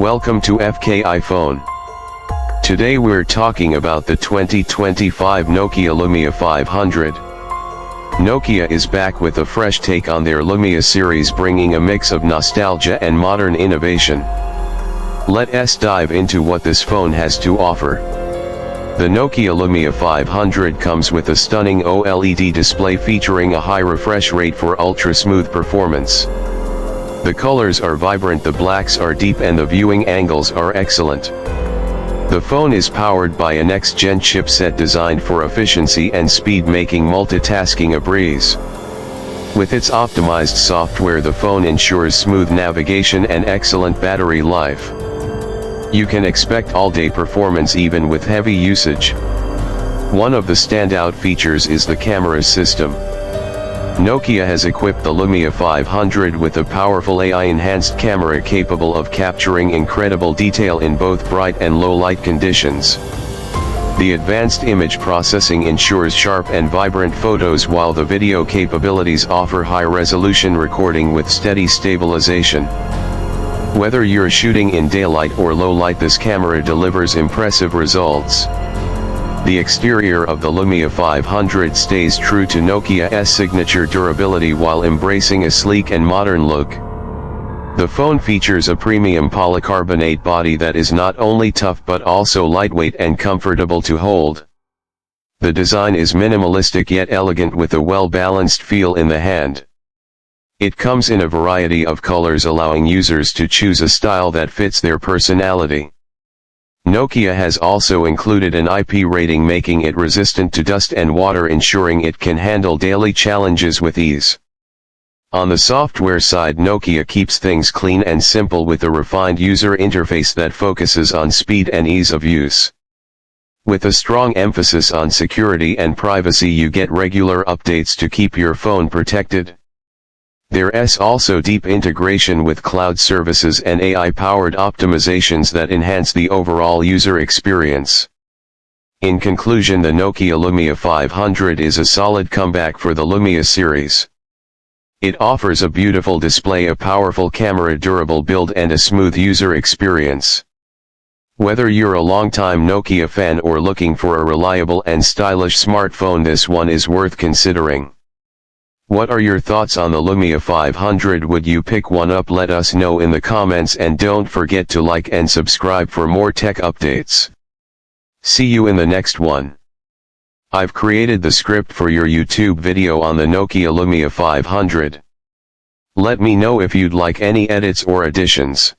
Welcome to FK iPhone. Today we're talking about the 2025 Nokia Lumia 500. Nokia is back with a fresh take on their Lumia series, bringing a mix of nostalgia and modern innovation. Let's dive into what this phone has to offer. The Nokia Lumia 500 comes with a stunning OLED display featuring a high refresh rate for ultra-smooth performance. The colors are vibrant, the blacks are deep, and the viewing angles are excellent. The phone is powered by a next-gen chipset designed for efficiency and speed, making multitasking a breeze. With its optimized software, the phone ensures smooth navigation and excellent battery life. You can expect all-day performance even with heavy usage. One of the standout features is the camera system. Nokia has equipped the Lumia 500 with a powerful AI-enhanced camera capable of capturing incredible detail in both bright and low-light conditions. The advanced image processing ensures sharp and vibrant photos, while the video capabilities offer high-resolution recording with steady stabilization. Whether you're shooting in daylight or low light, this camera delivers impressive results. The exterior of the Lumia 500 stays true to Nokia's signature durability while embracing a sleek and modern look. The phone features a premium polycarbonate body that is not only tough but also lightweight and comfortable to hold. The design is minimalistic yet elegant, with a well-balanced feel in the hand. It comes in a variety of colors, allowing users to choose a style that fits their personality. Nokia has also included an IP rating, making it resistant to dust and water, ensuring it can handle daily challenges with ease. On the software side, Nokia keeps things clean and simple with a refined user interface that focuses on speed and ease of use. With a strong emphasis on security and privacy, you get regular updates to keep your phone protected. There's also deep integration with cloud services and AI-powered optimizations that enhance the overall user experience. In conclusion, the Nokia Lumia 500 is a solid comeback for the Lumia series. It offers a beautiful display, a powerful camera, durable build, and a smooth user experience. Whether you're a longtime Nokia fan or looking for a reliable and stylish smartphone, this one is worth considering. What are your thoughts on the Lumia 500? Would you pick one up? Let us know in the comments, and don't forget to like and subscribe for more tech updates. See you in the next one. I've created the script for your YouTube video on the Nokia Lumia 500. Let me know if you'd like any edits or additions.